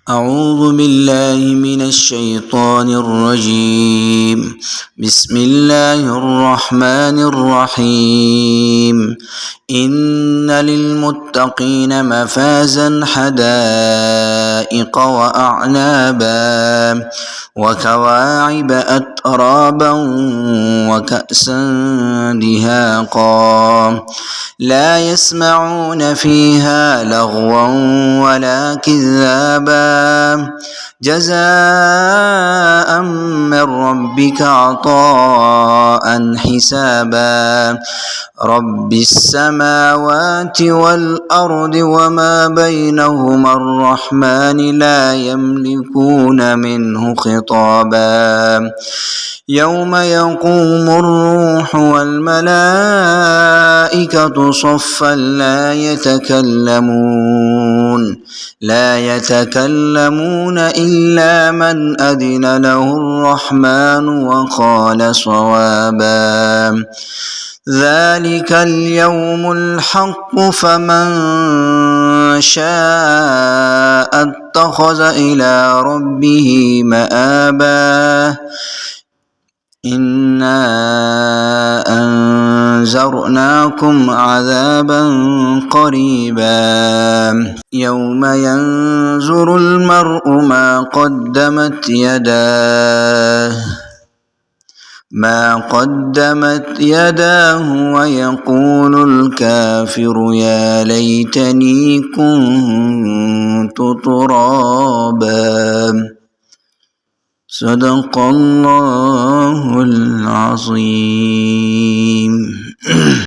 أعوذ بالله من الشيطان الرجيم. بسم الله الرحمن الرحيم. إن للمتقين مفازا حدائق وأعنابا وكواعب أترابا وكأسا دهاقا لا يسمعون فيها لغوا ولا كذابا جزاء من ربك عطاء حسابا رب السماوات والأرض وما بينهما الرحمن لا يملكون منه خطابا يوم يقوم الروح والملائكة صفا لا يتكلمون إلا من أذن له الرحمن وقال صوابا ذلك اليوم الحق فمن شاء اتخذ إلى ربه مآبا إنا أنذرناكم عذابا قريبا يوم ينظر المرء ما قدمت يداه ويقول الكافر يا ليتني كنت ترابا صدق الله العظيم.